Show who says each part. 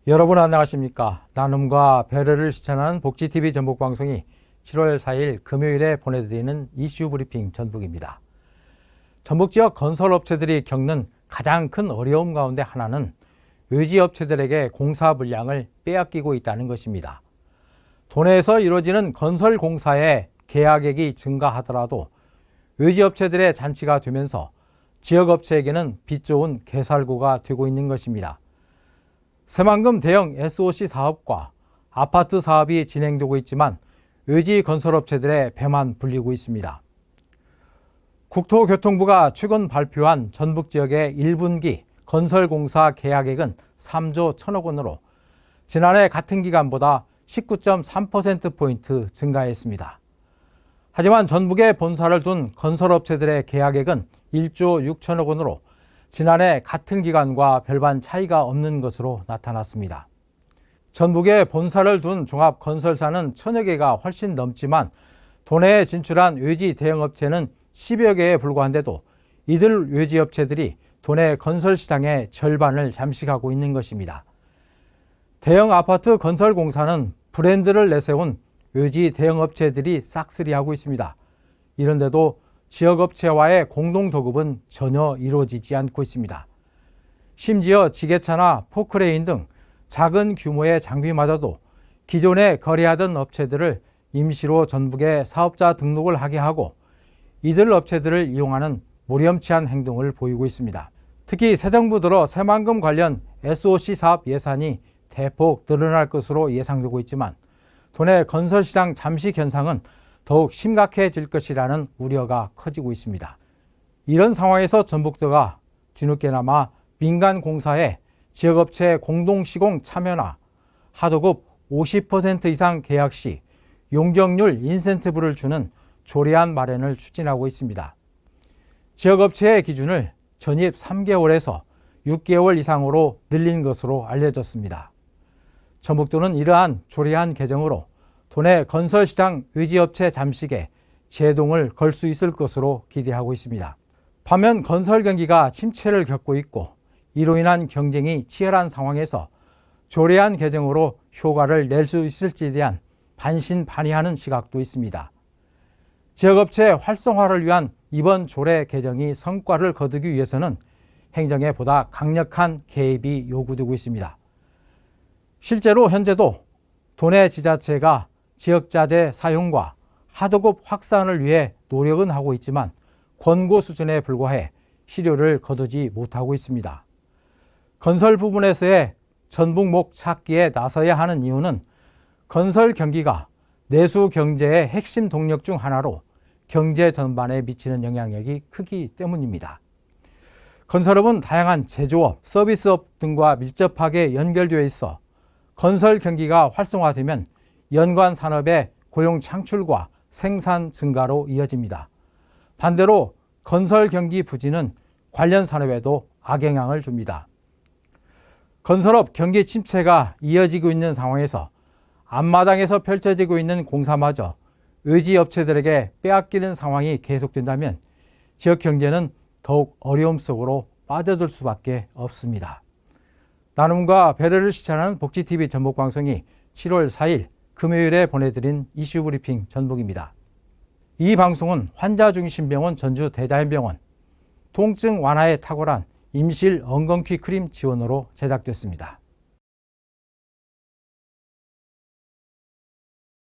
Speaker 1: 여러분 안녕하십니까? 나눔과 배려를 실천하는 복지TV 전북방송이 7월 4일 금요일에 보내드리는 이슈 브리핑 전북입니다. 전북 지역 건설업체들이 겪는 가장 큰 어려움 가운데 하나는 외지업체들에게 공사 분량을 빼앗기고 있다는 것입니다. 도내에서 이루어지는 건설공사의 계약액이 증가하더라도 외지업체들의 잔치가 되면서 지역업체에게는 빚 좋은 개살구가 되고 있는 것입니다. 새만금 대형 SOC 사업과 아파트 사업이 진행되고 있지만 외지 건설업체들의 배만 불리고 있습니다. 국토교통부가 최근 발표한 전북 지역의 1분기 건설공사 계약액은 3조 1천억 원으로 지난해 같은 기간보다 19.3%포인트 증가했습니다. 하지만 전북에 본사를 둔 건설업체들의 계약액은 1조 6천억 원으로 지난해 같은 기간과 별반 차이가 없는 것으로 나타났습니다. 전북에 본사를 둔 종합건설사는 1000여 개가 훨씬 넘지만 도내에 진출한 외지 대형업체는 10여 개에 불과한데도 이들 외지업체들이 도내 건설시장의 절반을 잠식하고 있는 것입니다. 대형 아파트 건설공사는 브랜드를 내세운 외지 대형업체들이 싹쓸이하고 있습니다. 이런데도 지역업체와의 공동도급은 전혀 이루어지지 않고 있습니다. 심지어 지게차나 포크레인 등 작은 규모의 장비마저도 기존에 거래하던 업체들을 임시로 전북에 사업자 등록을 하게 하고 이들 업체들을 이용하는 무렴치한 행동을 보이고 있습니다. 특히 새 정부 들어 새만금 관련 SOC 사업 예산이 대폭 늘어날 것으로 예상되고 있지만 도내 건설시장 잠식 현상은 더욱 심각해질 것이라는 우려가 커지고 있습니다. 이런 상황에서 전북도가 뒤늦게나마 민간 공사에 지역업체 공동시공 참여나 하도급 50% 이상 계약 시 용적률 인센티브를 주는 조례안 마련을 추진하고 있습니다. 지역업체의 기준을 전입 3개월에서 6개월 이상으로 늘린 것으로 알려졌습니다. 전북도는 이러한 조례안 개정으로 도내 건설시장 외지업체 잠식에 제동을 걸 수 있을 것으로 기대하고 있습니다. 반면 건설 경기가 침체를 겪고 있고 이로 인한 경쟁이 치열한 상황에서 조례안 개정으로 효과를 낼 수 있을지에 대한 반신반의하는 시각도 있습니다. 지역업체 활성화를 위한 이번 조례 개정이 성과를 거두기 위해서는 행정에 보다 강력한 개입이 요구되고 있습니다. 실제로 현재도 도내 지자체가 지역자재 사용과 하도급 확산을 위해 노력은 하고 있지만 권고 수준에 불과해 실효를 거두지 못하고 있습니다. 건설 부분에서의 전북목 찾기에 나서야 하는 이유는 건설 경기가 내수 경제의 핵심 동력 중 하나로 경제 전반에 미치는 영향력이 크기 때문입니다. 건설업은 다양한 제조업, 서비스업 등과 밀접하게 연결되어 있어 건설 경기가 활성화되면 연관 산업의 고용 창출과 생산 증가로 이어집니다. 반대로 건설 경기 부진은 관련 산업에도 악영향을 줍니다. 건설업 경기 침체가 이어지고 있는 상황에서 앞마당에서 펼쳐지고 있는 공사마저 외지 업체들에게 빼앗기는 상황이 계속된다면 지역 경제는 더욱 어려움 속으로 빠져들 수밖에 없습니다. 나눔과 배려를 실천하는 복지TV 전북방송이 7월 4일 금요일에 보내드린 이슈 브리핑 전북입니다. 이 방송은 환자중심병원 전주 대자연병원, 통증 완화에 탁월한 임실 엉겅퀴 크림 지원으로 제작됐습니다.